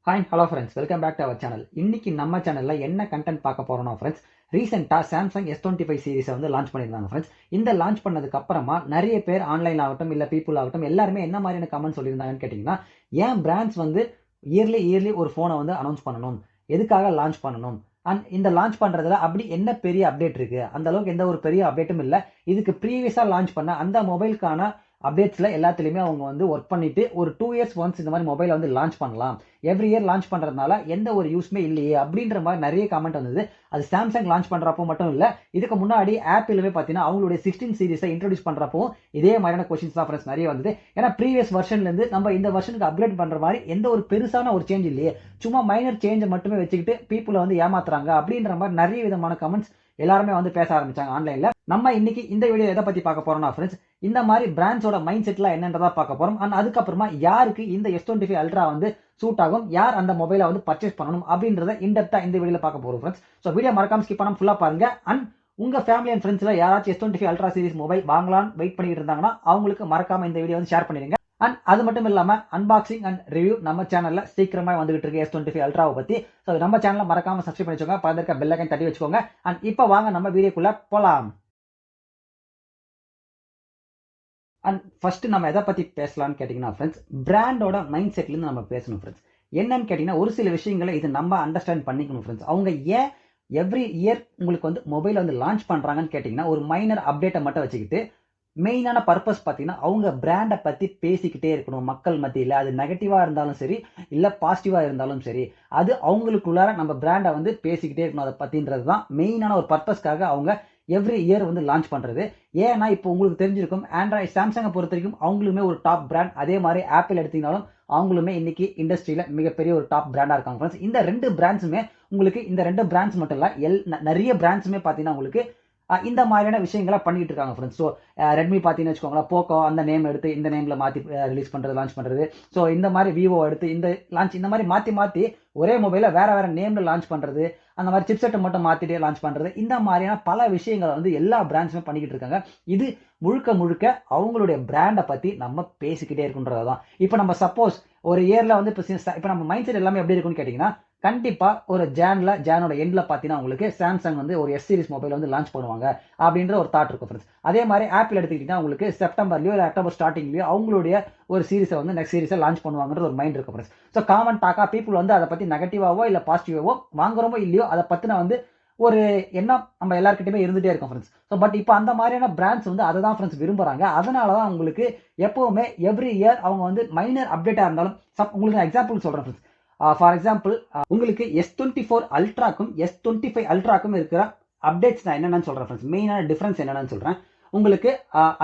Hi hello friends, welcome back to our channel. இன்னைக்கு நம்ம சேனல்ல என்ன கண்டென்ட் பார்க்க போறோம்னா ஃப்ரெண்ட்ஸ், ரீசெண்டா சாம்சங் S25 சீரிஸை வந்து லான்ச் பண்ணியிருந்தாங்க ஃப்ரெண்ட்ஸ். இந்த லான்ச் பண்ணதுக்கு அப்புறமா நிறைய பேர் ஆன்லைன் ஆகட்டும் இல்ல பீப்புள் ஆகட்டும் எல்லாருமே என்ன மாதிரியான கமெண்ட் சொல்லியிருந்தாங்கன்னு கேட்டீங்கன்னா, ஏன் பிராண்ட்ஸ் வந்து இயர்லி ஒரு போனை வந்து அனௌன்ஸ் பண்ணணும், எதுக்காக லான்ச் பண்ணணும், அண்ட் இந்த லான்ச் பண்றதுல அப்படி என்ன பெரிய அப்டேட் இருக்கு, அந்த அளவுக்கு எந்த ஒரு பெரிய அப்டேட்டும் இல்ல. இதுக்கு ப்ரீவியஸா லான்ச் பண்ண அந்த மொபைலுக்கான அப்டேட்ஸ்ல எல்லாத்துலயுமே அவங்க வந்து ஒர்க் பண்ணிட்டு ஒரு 2 இயர்ஸ் ஒன்ஸ் இந்த மாதிரி மொபைலை வந்து லான்ச் பண்ணலாம், எவ்ரி இயர் லான்ச் பண்றதுனால எந்த ஒரு யூஸ்மே இல்லையே அப்படின்ற மாதிரி நிறைய கமெண்ட் வந்தது. அது சாம்சங் லான்ச் பண்றப்போ மட்டும் இல்ல, இதுக்கு முன்னாடி ஆப்பிளுமே பாத்தீங்கன்னா அவங்களுடைய 16 சீரிஸை இன்ட்ரோடியூஸ் பண்றப்போ இதே மாதிரியான கொஸ்டின்ஸ் தான் ஃப்ரெண்ட்ஸ் நிறைய வந்தது. ஏன்னா ப்ரீவியஸ் வெர்ஷன்ல இருந்து நம்ம இந்த வெர்ஷனுக்கு அப்கிரேட் பண்ற மாதிரி எந்த ஒரு பெருசான ஒரு சேஞ்ச் இல்லையே, சும்மா மைனர் சேஞ்சை மட்டுமே வச்சுக்கிட்டு பீப்புளை வந்து ஏமாத்துறாங்க அப்படின்ற மாதிரி நிறைய விதமான கமெண்ட்ஸ் எல்லாருமே வந்து பேச ஆரம்பிச்சாங்க ஆன்லைன்ல. நம்ம இன்னைக்கு இந்த வீடியோ எதை பத்தி பார்க்க போறோம்னா ஃப்ரெண்ட்ஸ், இந்த மாதிரி பிராண்ட்ஸோட மைண்ட் செட்லாம் என்னன்றதா பார்க்க போறோம். அண்ட் அதுக்கப்புறமா யாருக்கு இந்த S25 அல்ட்ரா வந்து சூட் ஆகும், யார் அந்த மொபைலை வந்து பர்ச்சேஸ் பண்ணணும் அப்படின்றத இன்டெப்தா இந்த வீடியோல பார்க்க போறோம் ஃப்ரெண்ட்ஸ். ஸோ வீடியோ மறக்காம ஸ்கிப் பண்ணாம ஃபுல்லா பாருங்க. அண்ட் உங்க ஃபேமிலி அண்ட் ஃப்ரெண்ட்ஸ்ல யாராச்சும் S25 அல்ட்ரா சீரிஸ் மொபைல் வாங்கலாம்னு வெயிட் பண்ணிட்டு இருந்தாங்கன்னா அவங்களுக்கு மறக்காம இந்த வீடியோ வந்து ஷேர் பண்ணிடுங்க. அண்ட் அது மட்டும் இல்லாம அன்பாக்சிங் அண்ட் ரிவ்யூ நம்ம சேனல்ல சீக்கிரமா வந்துகிட்டு இருக்கு S25 அல்ட்ராவை பத்தி. ஸோ நம்ம சேனலை மறக்காம சப்ஸ்கிரைப் பண்ணி வச்சுக்கோங்க, பக்கத்துல இருக்க பெல் ஐகான் தட்டி வச்சுக்கோங்க. அண்ட் இப்போ வாங்க நம்ம வீடியோக்குள்ள போலாம். அண்ட் ஃபர்ஸ்ட் நம்ம எதை பத்தி பேசலாம்னு கேட்டீங்கன்னா ஃப்ரெண்ட்ஸ், பிராண்டோட மைண்ட் செட்ல இருந்து நம்ம பேசணும் ஃப்ரெண்ட்ஸ். என்னன்னு கேட்டீங்கன்னா ஒரு சில விஷயங்களை இது நம்ம அண்டர்ஸ்டாண்ட் பண்ணிக்கணும் ஃப்ரெண்ட்ஸ். அவங்க ஏன் எவ்ரி இயர் உங்களுக்கு வந்து மொபைல் வந்து லான்ச் பண்றாங்கன்னு கேட்டீங்கன்னா ஒரு மைனர் அப்டேட்டை மட்டும் வச்சுக்கிட்டு மெயினான பர்பஸ் பார்த்தீங்கன்னா அவங்க பிராண்டை பத்தி பேசிக்கிட்டே இருக்கணும் மக்கள் மத்தியில். அது நெகட்டிவா இருந்தாலும் சரி இல்ல பாசிட்டிவா இருந்தாலும் சரி, அது அவங்களுக்குள்ளார நம்ம பிராண்டை வந்து பேசிக்கிட்டே இருக்கணும் அதை பத்தின்றது தான் மெயினான ஒரு பர்பஸ்க்காக அவங்க எவ்ரி இயர் வந்து லான்ச் பண்றது. ஏன்னா இப்போ உங்களுக்கு தெரிஞ்சிருக்கும், ஆண்ட்ராய்ட் சாம்சங்கை பொறுத்த வரைக்கும் அவங்களுமே ஒரு டாப் பிராண்ட், அதே மாதிரி ஆப்பிள் எடுத்தீங்கனாலும் அவங்களுமே இன்னைக்கு இண்டஸ்ட்ரியில மிகப்பெரிய ஒரு டாப் பிராண்டா இருக்காங்க ஃப்ரெண்ட்ஸ். இந்த ரெண்டு பிராண்ட்ஸுமே உங்களுக்கு, இந்த ரெண்டு பிராண்ட்ஸ் மட்டும் இல்ல நிறைய பிராண்ட்ஸுமே பார்த்தீங்கன்னா உங்களுக்கு இந்த மாதிரியான விஷயங்களை பண்ணிட்டு இருக்காங்க ஃப்ரெண்ட்ஸ். ஸோ ரெட்மி பார்த்தீங்கன்னு வச்சுக்கோங்களேன், போக்கோ அந்த நேம் எடுத்து இந்த நேம்ல மாற்றி ரிலீஸ் பண்ணுறது, லான்ச் பண்ணுறது. ஸோ இந்த மாதிரி விவோ எடுத்து இந்த லான்ச், இந்த மாதிரி மாற்றி மாற்றி ஒரே மொபைலை வேற வேற நேம்ல லான்ச் பண்ணுறது, அந்த மாதிரி சிப்செட்டை மட்டும் மாற்றிட்டே லான்ச் பண்ணுறது, இந்த மாதிரியான பல விஷயங்களை வந்து எல்லா பிராண்ட்ஸுமே பண்ணிக்கிட்டு இருக்காங்க. இது முழுக்க முழுக்க அவங்களுடைய பிராண்டை பற்றி நம்ம பேசிக்கிட்டே இருக்குன்றது தான். இப்போ நம்ம சப்போஸ் ஒரு இயர்ல வந்து இப்போ நம்ம மைண்ட் செட் எல்லாமே எப்படி இருக்குன்னு கேட்டிங்கன்னா, கண்டிப்பா ஒரு ஜானோட எண்ட்ல பாத்தீங்கன்னா உங்களுக்கு சாம்சங் வந்து ஒரு S சீரிஸ் மொபைல் வந்து லான்ச் பண்ணுவாங்க அப்படின்ற ஒரு தாட் இருக்கும் ஃப்ரெண்ட்ஸ். அதே மாதிரி ஆப்பிள் எடுத்துக்கிட்டீங்கன்னா உங்களுக்கு செப்டம்பர்லயோ இல்ல அக்டோபர் ஸ்டார்டிங்லயோ அவங்களுடைய ஒரு சீரிஸை வந்து நெக்ஸ்ட் சீரிஸை லான்ச் பண்ணுவாங்கன்ற ஒரு மைண்ட் இருக்கும் friends. So common Dhaka people வந்து அதை பத்தி நெகட்டிவாவோ இல்ல பாசிட்டிவாவோ வாங்குறோமோ இல்லையோ அதை பத்தின வந்து ஒரு எண்ணம் நம்ம எல்லாருக்கிட்டையுமே இருந்துட்டே இருக்கும் ஃப்ரெண்ட்ஸ். ஸோ பட் இப்போ அந்த மாதிரியான பிராண்ட்ஸ் வந்து அதை தான் ஃப்ரெண்ட்ஸ் விரும்புறாங்க. அதனால தான் உங்களுக்கு எப்பவுமே எவ்ரி இயர் அவங்க வந்து மைனர் அப்டேட்டா இருந்தாலும், உங்களுக்கு நான் எக்ஸாம்பிள் சொல்றேன் ஃப்ரெண்ட்ஸ். ஃபார் எக்ஸாம்பிள் உங்களுக்கு S24 அல்ட்ராக்கும் S25 அல்ட்ராக்கும் இருக்கிற அப்டேட்ஸ் நான் என்னென்னு சொல்றேன் ஃப்ரெண்ட்ஸ். மெயினான டிஃபரன்ஸ் என்னென்னு சொல்றேன். உங்களுக்கு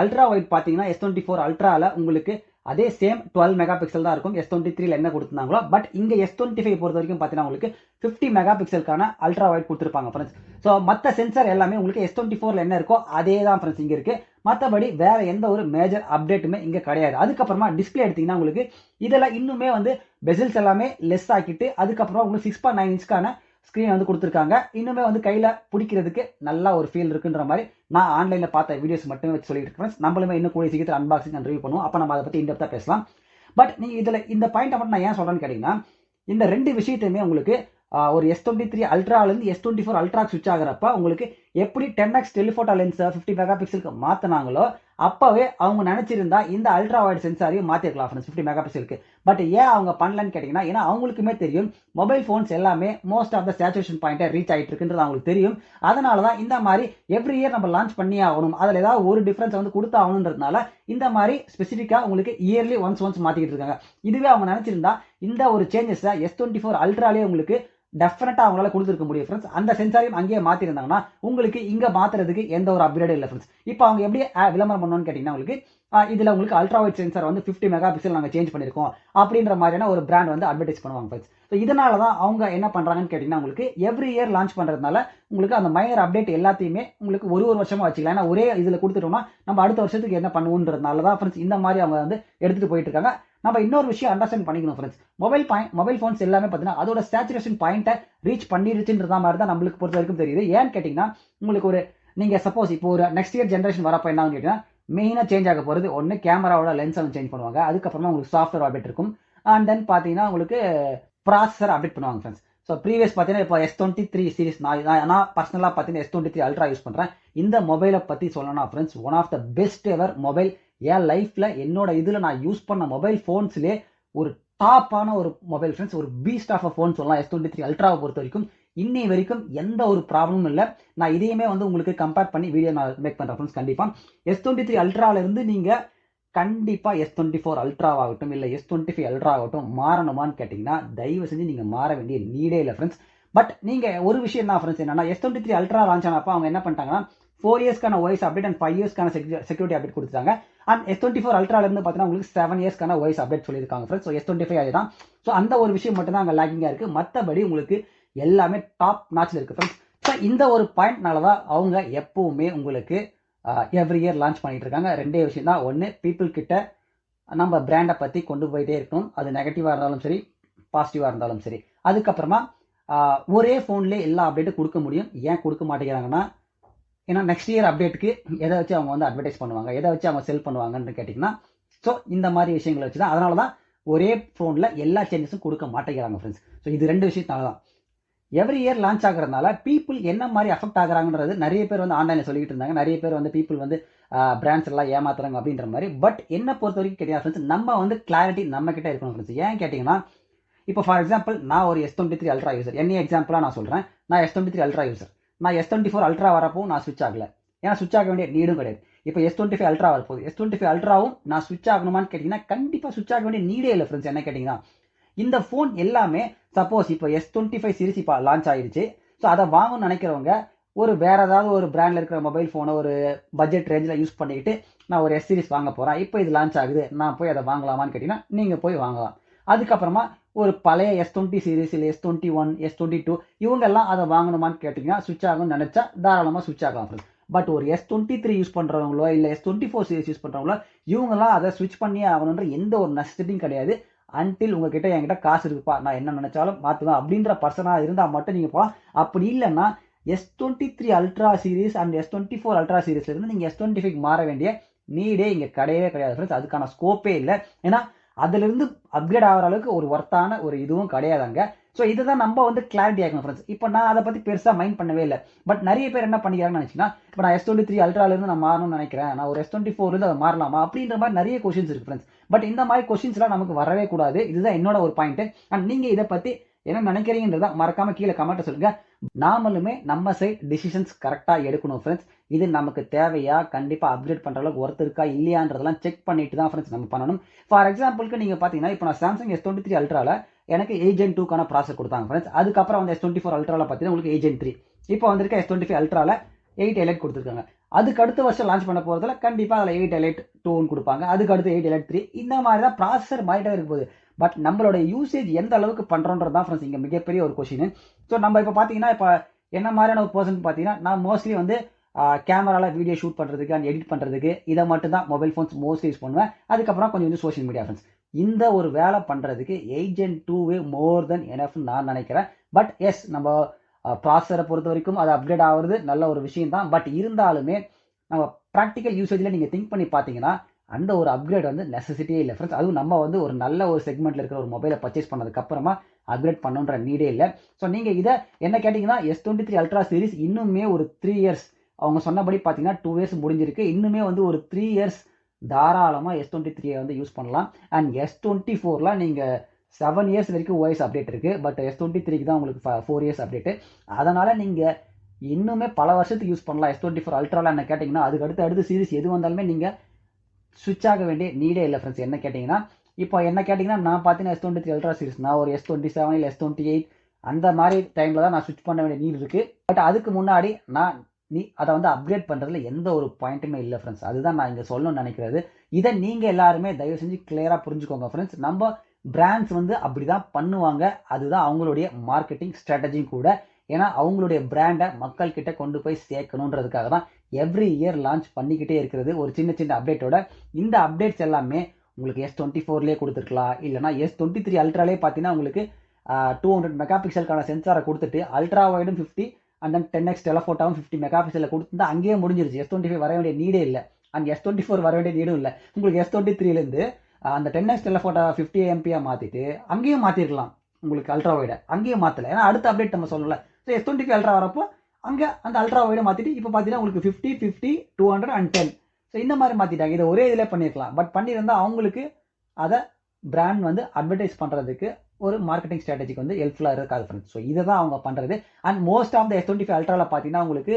அல்ட்ரா வைட் பார்த்தீங்கன்னா S24 அல்ட்ரால உங்களுக்கு அதே சேம் 12 மெகா பிக்சல் தான் இருக்கும் S23ல என்ன கொடுத்துருந்தாங்களோ. பட் இங்க S25 பொறுத்த வரைக்கும் பார்த்தீங்கன்னா உங்களுக்கு 50 மெகா பிக்சலுக்கான அல்ட்ரா வைட் கொடுத்துருப்பாங்க ஃப்ரெண்ட்ஸ். ஸோ மற்ற சென்சார் எல்லாமே உங்களுக்கு S24ல என்ன இருக்கோ அதே தான் ஃப்ரெண்ட்ஸ் இங்க இருக்கு. மற்றபடி வேற எந்த ஒரு மேஜர் அப்டேட்டுமே இங்க கிடையாது. அதுக்கப்புறமா டிஸ்பிளே எடுத்தீங்கன்னா உங்களுக்கு இதெல்லாம் இன்னுமே வந்து பெசில்ஸ் எல்லாமே லெஸ் ஆக்கிட்டு அதுக்கப்புறமா உங்களுக்கு 6.9 இன்ச்க்கான ஸ்கிரீன் வந்து கொடுத்துருக்காங்க. இன்னுமே வந்து கையில பிடிக்கிறதுக்கு நல்ல ஒரு ஃபீல் இருக்குன்ற மாதிரி நான் ஆன்லைன்ல பார்த்த வீடியோஸ் மட்டுமே வச்சு சொல்லிட்டு இருக்கேன். நம்மளுமே இன்னும் கூடிய சீக்கிரம் அன்பாக்சிங் அண்ட் ரிவ்யூ பண்ணுவோம். அப்ப நம்ம அதை பத்தி இன்டெப்தா பேசலாம். பட் நீங்க இதுல இந்த பாயிண்ட் மட்டும் நான் ஏன் சொல்றேன்னு கேட்டீங்கன்னா, இந்த ரெண்டு விஷயத்தையுமே உங்களுக்கு ஒரு S23 அல்ட்ரால இருந்து S24 அல்ட்ரா ஸ்விட்ச் ஆகிறப்ப உங்களுக்கு எப்படி 10x டெலிஃபோட்டோ லென்ஸ் 50 மெகா பிக்சலுக்கு மாத்தினாங்களோ அப்பவே அவங்க நினைச்சிருந்தா இந்த அல்ட்ரா வைட் சென்சாரையும் மாத்திருக்கலாம் ஃப்ரெண்ட்ஸ் 50 மெகா பிக்சலுக்கு. பட் ஏன் அவங்க பண்ணலன்னு கேட்டீங்கன்னா, ஏன்னா அவங்களுக்குமே தெரியும் மொபைல் போன்ஸ் எல்லாமே மோஸ்ட் ஆஃப் த சேச்சுரேஷன் பாயிண்ட்டை ரீச் ஆயிட்டு இருக்குன்றது அவங்களுக்கு தெரியும். அதனாலதான் இந்த மாதிரி எவ்ரி இயர் நம்ம லான்ச் பண்ணி ஆகணும், அதுல ஏதாவது ஒரு டிஃபரன்ஸ் வந்து கொடுத்து ஆகணுன்றதுனால இந்த மாதிரி ஸ்பெசிஃபிக்கா உங்களுக்கு இயர்லி ஒன்ஸ் மாத்திக்கிட்டு இருக்காங்க. இதுவே அவங்க நினைச்சிருந்தா இந்த ஒரு சேஞ்சஸ் S24 அல்ட்ராலே உங்களுக்கு டெஃபினட்டா அவங்களால கொடுத்துருக்க முடியும் ஃப்ரெண்ட்ஸ். அந்த சென்சாரையும் அங்கேயே மாத்திருந்தாங்கன்னா உங்களுக்கு இங்க மாத்துறதுக்கு எந்த ஒரு அப்கிரேடும் இல்லை ஃப்ரெண்ட்ஸ். இப்போ அவங்க எப்படி விளம்பரம் பண்ணணும்னு கேட்டீங்கன்னா, உங்களுக்கு இதுல உங்களுக்கு அல்ட்ரா வைட் சென்சார் வந்து 50 மெகா பிக்சல் நாங்க சேஞ்ச் பண்ணிருக்கோம் அப்படின்ற மாதிரியான ஒரு பிராண்ட் வந்து அட்வர்டைஸ் பண்ணுவாங்க ஃப்ரெண்ட்ஸ். ஸோ இதனால தான் அவங்க என்ன பண்றாங்கன்னு கேட்டீங்கன்னா, உங்களுக்கு எவ்ரி இயர் லான்ச் பண்றதுனால உங்களுக்கு அந்த மைனர் அப்டேட் எல்லாத்தையுமே உங்களுக்கு ஒரு வருஷமா வச்சுக்கலாம். ஏன்னா ஒரே இதுல கொடுத்துட்டோம்னா நம்ம அடுத்த வருஷத்துக்கு என்ன பண்ணுவோன்றதுனால தான் ஃப்ரெண்ட்ஸ் இந்த மாதிரி அவங்க வந்து எடுத்துட்டு போயிட்டு இருக்காங்க. நம்ம இன்னொரு விஷயம் அண்டர்ஸ்டாண்ட் பண்ணிக்கணும் ஃப்ரெண்ட்ஸ். மொபைல் போன்ஸ் எல்லாமே பார்த்தீங்கன்னா அதோட சேச்சுரேஷன் பாயிண்ட்டை ரீச் பண்ணிருச்சுன்றதா மாதிரி தான் நம்மளுக்கு பொறுத்த வரைக்கும் தெரியுது. ஏன்னு கேட்டீங்கன்னா, உங்களுக்கு ஒரு நீங்க சப்போஸ் இப்போ ஒரு நெக்ஸ்ட் இயர் ஜென்ரேஷன் வரப்போ என்ன கேட்டீங்கன்னா, மெயினா சேஞ்ச் ஆக போறது ஒன்னு கேமராவோட லென்ஸ் வந்து சேஞ்ச் பண்ணுவாங்க. அதுக்கப்புறமா உங்களுக்கு சாஃப்ட்வேர் அப்டேட் இருக்கும். அண்ட் தென் பாத்தீங்கன்னா உங்களுக்கு ப்ராசஸர் அப்டேட் பண்ணுவாங்க ஃப்ரெண்ட்ஸ். ஸோ ப்ரீவியஸ் பார்த்தீங்கன்னா இப்போ S23 சீரிஸ் நான் பர்சனலாக பார்த்தீங்கன்னா S23 அல்ட்ரா யூஸ் பண்ணுறேன். இந்த மொபைலை பற்றி சொல்லணும்னா friends, one of the best ever mobile. என் லைஃப்பில் என்னோட இதில் நான் யூஸ் பண்ண மொபைல் ஃபோன்ஸ்லேயே ஒரு டாப்பான ஒரு மொபைல் ஃப்ரெண்ட்ஸ். ஒரு பீஸ்ட் ஆஃப் அ ஃபோன் சொல்லலாம் S23 அல்ட்ராவை பொறுத்த வரைக்கும். இன்னி வரைக்கும் எந்த ஒரு ப்ராப்ளமும் இல்லை. நான் இதையுமே வந்து உங்களுக்கு கம்பேர் பண்ணி வீடியோ நான் மேக் பண்ணுறேன் ஃப்ரெண்ட்ஸ். கண்டிப்பாக S23 அல்ட்ராவிலேருந்து நீங்கள் கண்டிப்பாக S24 அல்ட்ராவாகட்டும் இல்லை S25 அல்ட்ரா ஆகட்டும் மாறணுமான்னு கேட்டிங்கன்னா தயவு செஞ்சு நீங்கள் மாற வேண்டிய நீடே இல்லை ஃப்ரெண்ட்ஸ். பட் நீங்கள் ஒரு விஷயம் தான் ஃப்ரெண்ட்ஸ், என்னன்னா S23 அல்ட்ரா லான்ச் ஆனப்போ அவங்க என்ன பண்ணிட்டாங்கன்னா 4 இயர்ஸ்க்கான வாய்ஸ் அப்டேட் அண்ட் 5 இயர்ஸ்க்கான செக்யூரிட்டி அப்டேட் கொடுத்துட்டாங்க. அண்ட் S24 அல்ட்ராலேருந்து பார்த்தீங்கன்னா உங்களுக்கு 7 இயர்ஸ்க்கான வாய்ஸ் அப்டேட் சொல்லியிருக்காங்க ஃப்ரெண்ட்ஸ். ஸோ S25 அதுதான். ஸோ அந்த ஒரு விஷயம் மட்டும் தான் அங்கே லேக்கிங்காக இருக்குது. மற்றபடி உங்களுக்கு எல்லாமே டாப் நாச்சில் இருக்குது ஃப்ரெண்ட்ஸ். ஸோ இந்த ஒரு பாயிண்ட்னால தான் அவங்க எப்பவுமே உங்களுக்கு எவ்ரி இயர் லான்ச் பண்ணிட்டு இருக்காங்க. ரெண்டே விஷயம் தான். ஒன்று, பீப்புள் கிட்ட நம்ம பிராண்டை பற்றி கொண்டு போயிட்டே இருக்கணும். அது நெகட்டிவாக இருந்தாலும் சரி, பாசிட்டிவாக இருந்தாலும் சரி. அதுக்கப்புறமா ஒரே ஃபோன்லேயே எல்லா அப்டேட்டும் கொடுக்க முடியும். ஏன் கொடுக்க மாட்டேங்கிறாங்கன்னா, ஏன்னா நெக்ஸ்ட் இயர் அப்டேட்டுக்கு எதை வச்சு அவங்க வந்து அட்வர்டைஸ் பண்ணுவாங்க, எதை வச்சு அவங்க செல் பண்ணுவாங்கன்னு கேட்டிங்கன்னா, ஸோ இந்த மாதிரி விஷயங்களை வச்சு தான். அதனால தான் ஒரே ஃபோனில் எல்லா சேஞ்சஸும் கொடுக்க மாட்டேங்கிறாங்க ஃப்ரெண்ட்ஸ். ஸோ இது ரெண்டு விஷயத்தால தான் எவ்ரி இயர் லான்ச் ஆகிறதுனால பீப்புள் என்ன மாதிரி அஃபெக்ட் ஆகுறாங்கன்றது நிறைய பேர் வந்து ஆன்லைனில் சொல்லிட்டு இருந்தாங்க. நிறைய பேர் வந்து பீப்புள் வந்து பிராண்ட்ஸ் எல்லாம் ஏமாத்துறாங்க அப்படின்ற மாதிரி. பட் என்ன பொறுத்த வரைக்கும் கேட்டீங்கன்னா ஃப்ரெண்ட்ஸ், நம்ம வந்து கிளாரிட்டி நம்ம கிட்ட இருக்கணும் ஃப்ரெண்ட்ஸ். ஏன் கேட்டிங்கன்னா, இப்போ ஃபார் எக்ஸாம்பிள் நான் ஒரு S23 அல்ட்ரா யூசர். என்ன எக்ஸாம்பிளாக நான் சொல்கிறேன். நான் S23 அல்ட்ரா யூசர். நான் S24 அல்ட்ரா வரப்போ நான் ஸ்விட்ச் ஆகலை. ஏன்னா ஸ்விட்ச் ஆக வேண்டிய நீடும் கிடையாது. இப்போ S25 அல்ட்ரா வரப்போகுது. S25 அல்ட்ராவும் நான் ஸ்விட்ச் ஆகணுமான்னு கேட்டிங்கன்னா கண்டிப்பாக ஸ்விட்ச் ஆக வேண்டிய நீடே இல்லை ஃப்ரெண்ட்ஸ். என்ன கேட்டிங்கன்னா, இந்த ஃபோன் எல்லாமே சப்போஸ் இப்போ S25 சீரிஸ் இப்போ லான்ச் ஆயிடுச்சு. ஸோ அதை வாங்கணும்னு நினைக்கிறவங்க ஒரு வேற ஏதாவது ஒரு பிராண்டில் இருக்கிற மொபைல் ஃபோனை ஒரு பட்ஜெட் ரேஞ்சில் யூஸ் பண்ணிக்கிட்டு நான் ஒரு S சீரிஸ் வாங்க போகிறேன், இப்போ இது லான்ச் ஆகுது, நான் போய் அதை வாங்கலாமான்னு கேட்டிங்கன்னா நீங்கள் போய் வாங்கலாம். அதுக்கப்புறமா ஒரு பழைய S20 சீரிஸ் இல்லை S21 S22 இவங்கெல்லாம் அதை வாங்கணுமான்னு கேட்டிங்கன்னா ஸ்விட்ச் ஆகும்னு நினச்சா தாராளமாக ஸ்விட்ச் ஆகலாம் ஃப்ரெண்ட்ஸ். பட் ஒரு S23 யூஸ் பண்ணுறவங்களோ இல்லை S24 சீரிஸ் யூஸ் பண்ணுறவங்களோ இவங்கெல்லாம் அதை ஸ்விட்ச் பண்ணியே ஆகணுன்ற எந்த ஒரு நெசசிட்டியும் கிடையாது. அன்டில் உங்ககிட்ட என்கிட்ட காசு இருக்குப்பா, நான் என்ன நினைச்சாலும் மாற்றுவேன் அப்படின்ற பர்சனாக இருந்தால் மட்டும் நீங்கள் போகலாம். அப்படி இல்லைன்னா S23 ultra series and S24 ultra சீரிஸ்லேருந்து நீங்கள் S25 மாற வேண்டிய நீடே இங்கே கிடையவே கிடையாது ஃப்ரெண்ட்ஸ். அதுக்கான ஸ்கோப்பே இல்லை. ஏன்னா அதிலிருந்து அப்கிரேட் ஆகிற அளவுக்கு ஒரு ஒர்த்தான ஒரு இதுவும் கிடையாதுங்க. ஸோ இதுதான் நம்ம வந்து கிளாரிட்டி ஆகணும் ஃப்ரெண்ட்ஸ். இப்போ நான் அதை பற்றி பெருசாக மைண்ட் பண்ணவே இல்லை. பட் நிறைய பேர் என்ன பண்ணிக்கிறாங்கன்னு நினச்சிங்கன்னா, இப்போ நான் S23 அல்ட்ராலேருந்து நான் மாறணும்னு நினைக்கிறேன், நான் ஒரு S24 அதை மாறலாமா அப்படின்ற மாதிரி நிறைய கொஷின்ஸ் இருக்குது ஃப்ரெண்ட்ஸ். பட் இந்த மாதிரி கொஷின்ஸ்லாம் நமக்கு வரவே கூடாது. இதுதான் என்னோட ஒரு பாயிண்ட். அண்ட் நீங்கள் இதை பற்றி என்ன நினைக்கிறீங்கன்றத மறக்காம கீழே கமெண்ட்டை சொல்லுங்க. நாமளுமே நம்ம சைட் டிசிஷன்ஸ் கரெக்டாக எடுக்கணும் ஃப்ரெண்ட்ஸ். இது நமக்கு தேவையா, கண்டிப்பாக அப்கிரேட் பண்ணுற அளவுக்கு ஒர்த் இருக்கா இல்லையான்றதெல்லாம் செக் பண்ணிட்டு தான் ஃப்ரெண்ட்ஸ் நம்ம பண்ணணும். ஃபார் எக்ஸாம்பிளுக்கு நீங்கள் பார்த்தீங்கன்னா, இப்போ நான் சாம்சங் S23 அல்ட்ராவில் எனக்கு 8gen2க்கான ப்ராசஸ் கொடுத்தாங்க ஃப்ரெண்ட்ஸ். அதுக்கப்புறம் வந்து S24 அல்ட்ராவில் பார்த்தீங்கன்னா உங்களுக்கு 8gen3. இப்போ வந்திருக்க S25 அல்ட்ராவில் 8 Elite கொடுத்துருக்காங்க. அதுக்கு அடுத்த வருஷம் லான்ச் பண்ண போகிறதுல கண்டிப்பாக அதில் 8 Elite 2 கொடுப்பாங்க. அதுக்கு அடுத்து 8 Elite 3. இந்த மாதிரி தான் ப்ராசஸர் மாறிட்டே இருக்க போகுது. பட் நம்மளோட யூசேஜ் எந்த அளவுக்கு பண்ணுறோன்றது தான் ஃப்ரெண்ட்ஸ் இங்கே மிகப்பெரிய ஒரு கொஷின். ஸோ நம்ம இப்போ பார்த்தீங்கன்னா, இப்போ என்ன மாதிரியான ஒரு பர்சன் பார்த்தீங்கன்னா, நான் மோஸ்ட்லி வந்து கேமராவில் வீடியோ ஷூட் பண்ணுறதுக்கு அண்ட் எடிட் பண்ணுறதுக்கு இதை மட்டும் தான் மொபைல் ஃபோன்ஸ் மோஸ்ட்லி யூஸ் பண்ணுவேன். அதுக்கப்புறம் கொஞ்சம் வந்து சோஷியல் மீடியா ஃப்ரெண்ட்ஸ். இந்த ஒரு வேலை பண்ணுறதுக்கு 8gen2 மோர் தென் எனஃப்னு நான் நினைக்கிறேன். பட் எஸ், நம்ம ப்ராசஸரை பொறுத்த வரைக்கும் அது அப்கிரேட் ஆகுறது நல்ல ஒரு விஷயம் தான். பட் இருந்தாலுமே நம்ம ப்ராக்டிக்கல் யூசேஜில் நீங்கள் திங்க் பண்ணி பார்த்தீங்கன்னா அந்த ஒரு அப்கிரேட் வந்து நெசசிட்டியே இல்லை ஃப்ரெண்ட்ஸ். அதுவும் நம்ம வந்து ஒரு நல்ல ஒரு செக்மெண்ட்டில் இருக்கிற ஒரு மொபைலை பர்ச்சேஸ் பண்ணதுக்கப்புறமா அப்கிரேட் பண்ணுன்ற நீடே இல்லை. ஸோ நீங்கள் இதை என்ன கேட்டிங்கன்னா, S23 அல்ட்ரா சீரிஸ் இன்னுமே ஒரு 3 இயர்ஸ் அவங்க சொன்னபடி பார்த்தீங்கன்னா 2 இயர்ஸ் முடிஞ்சிருக்கு. இன்னுமே வந்து ஒரு 3 இயர்ஸ் தாராளமாக S23 வந்து யூஸ் பண்ணலாம். அண்ட் S24லாம் நீங்கள் 7 இயர்ஸ் வரைக்கும் OS அப்டேட் இருக்குது. பட் S23க்கு தான் உங்களுக்கு 4 இயர்ஸ் அப்டேட்டு. அதனால் நீங்கள் இன்னுமே பல வருஷத்துக்கு யூஸ் பண்ணலாம். S24 அல்ட்ராவில் என்ன கேட்டிங்கன்னா அதுக்கு அடுத்த சீரிஸ் எது வந்தாலுமே நீங்கள் ஸ்விட்ச் ஆக வேண்டிய நீடே இல்லை ஃப்ரெண்ட்ஸ். என்ன கேட்டிங்கன்னா, இப்போ என்ன கேட்டிங்கன்னா நான் பார்த்தீங்கன்னா S23 அல்ட்ரா சீரிஸ் நான் ஒரு S27 இல்லை S28 அந்த மாதிரி டைமில் தான் நான் ஸ்விட்ச் பண்ண வேண்டிய நீட் இருக்குது. பட் அதுக்கு முன்னாடி நான் அதை வந்து அப்கிரேட் பண்ணுறதுல எந்த ஒரு பாயிண்ட்டுமே இல்லை ஃப்ரெண்ட்ஸ். அதுதான் நான் இங்கே சொல்லணும்னு நினைக்கிறது. இதை நீங்கள் எல்லாருமே தயவு செஞ்சு கிளியராக புரிஞ்சுக்கோங்க ஃப்ரெண்ட்ஸ். நம்ம பிராண்ட்ஸ் வந்து அப்படி தான் பண்ணுவாங்க. அதுதான் அவங்களுடைய மார்க்கெட்டிங் ஸ்ட்ராட்டஜியும் கூட. ஏன்னா அவங்களுடைய பிராண்டை மக்கள் கிட்ட கொண்டு போய் சேர்க்கணுன்றதுக்காக தான் எவ்ரி இயர் லான்ச் பண்ணிக்கிட்டே இருக்கிறது ஒரு சின்ன அப்டேட்டோட. இந்த அப்டேட்ஸ் எல்லாமே உங்களுக்கு S24லேயே கொடுத்துருக்கலாம். இல்லைனா S23 அல்ட்ராலே பார்த்தீங்கன்னா உங்களுக்கு 200 மெகா பிக்சலுக்கான சென்சாரை கொடுத்துட்டு அல்ட்ரா வைடும் 50 அண்ட் தென் 10x டெலஃபோட்டாவும் 50 மெகா பிக்சலில் கொடுத்துருந்தா அங்கேயே முடிஞ்சிருச்சு. S25 வர வேண்டிய நீடே இல்லை. அண்ட் S24 வர வேண்டிய நீடும் இல்லை. உங்களுக்கு S23லேருந்து அந்த 10x டெலஃபோட்டா 50 MP மாற்றிட்டு அங்கேயும் மாற்றிருக்கலாம். உங்களுக்கு அல்ட்ரா வைடை அங்கேயும் மாற்றலை, ஏன்னா அடுத்த அப்டேட் நம்ம சொல்லல. ஸோ S25 அல்ட்ரா வரப்போ அங்கே அந்த அல்ட்ரா வைடை மாற்றிட்டு இப்போ பார்த்தீங்கன்னா உங்களுக்கு 50, 50, 200 and 10. ஸோ இந்த மாதிரி மாற்றிட்டாங்க. இதை ஒரே இதில் பண்ணியிருக்கலாம், பட் பண்ணியிருந்தால் அவங்களுக்கு அதை பிராண்ட் வந்து அட்வர்டைஸ் பண்ணுறதுக்கு ஒரு மார்க்கெட்டிங் ஸ்ட்ராட்டஜிக்கு வந்து ஹெல்ப்ஃபுல்லாக இருக்காது ஃப்ரெண்ட்ஸ். ஸோ இதை தான் அவங்க பண்ணுறது. And most of the S25 அல்ட்ராவில் பார்த்தீங்கன்னா உங்களுக்கு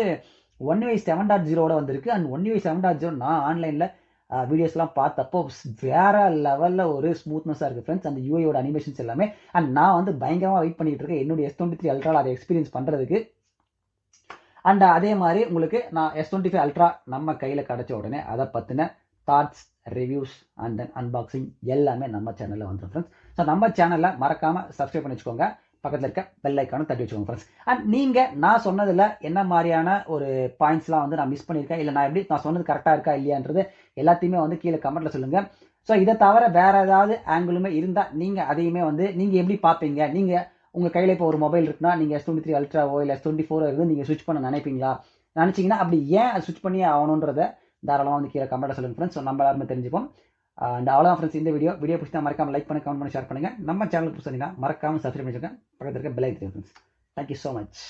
1UI 7.0 வந்திருக்கு. அண்ட் 1UI 7.0 நான் ஆன்லைனில் வீடியோஸ்லாம் பார்த்தப்போ வேற லெவலில் ஒரு ஸ்மூத்னஸாக இருக்குது ஃப்ரெண்ட்ஸ், அந்த யூஐயோட அனிமேஷன்ஸ் எல்லாமே. அண்ட் நான் வந்து பயங்கரமாக வெயிட் பண்ணிட்டு இருக்கேன் என்னுடைய S23 அல்ட்ராவில் அதை எக்ஸ்பீரியன்ஸ் பண்ணுறதுக்கு. அண்ட் அதே மாதிரி உங்களுக்கு நான் S25 அல்ட்ரா நம்ம கையில் கிடச்ச உடனே அதை பற்றின thoughts, reviews and then unboxing எல்லாமே நம்ம சேனலில் வந்துடும் ஃப்ரெண்ட்ஸ். ஸோ நம்ம சேனலில் மறக்காமல் சப்ஸ்கிரைப் பண்ணி வச்சுக்கோங்க, பக்கத்தில் இருக்க பெல் ஐக்கானும் தட்டி வச்சுக்கோங்க ஃப்ரெண்ட்ஸ். அண்ட் நீங்கள் நான் சொன்னதில் என்ன மாதிரியான ஒரு பாயிண்ட்ஸ்லாம் வந்து நான் மிஸ் பண்ணியிருக்கேன், இல்லை நான் சொன்னது கரெக்டாக இருக்கா இல்லையான்றது எல்லாத்தையுமே வந்து கீழே கமெண்ட்டில் சொல்லுங்கள். ஸோ இதை தவிர வேறு ஏதாவது ஆங்கிளுமே இருந்தால் நீங்கள் அதையுமே வந்து நீங்கள் எப்படி பார்ப்பீங்க, நீங்கள் உங்கள் கையில் இப்போ ஒரு மொபைல் இருக்குன்னா நீங்கள் S23 அல்ட்ராவோ இல்லை S24 இருந்து நீங்கள் ஸ்விட்ச் பண்ண நினைப்பீங்களா, நினச்சிங்கன்னா அப்படி ஏன் ஸ்விட்ச் பண்ணி ஆகணுன்றதை தாராளமாக வந்து கீழே கமெண்ட்டில் சொல்லுங்கள் ஃப்ரெண்ட்ஸ். ஸோ நம்ம எல்லாருமே தெரிஞ்சுப்போம். அண்ட் அவ்வளோதான் ஃப்ரெண்ட்ஸ் இந்த வீடியோ பிடிச்சா மறக்காமல் லைக் பண்ணி கமெண்ட் பண்ணி ஷேர் பண்ணுங்கள். நம்ம சேனலுக்கு புதுசுனா மறக்காமல் சப்ஸ்கிரைப் பண்ணிச்சுக்கோங்க, பக்கத்தில் இருக்க bell icon friends. Thank you so much.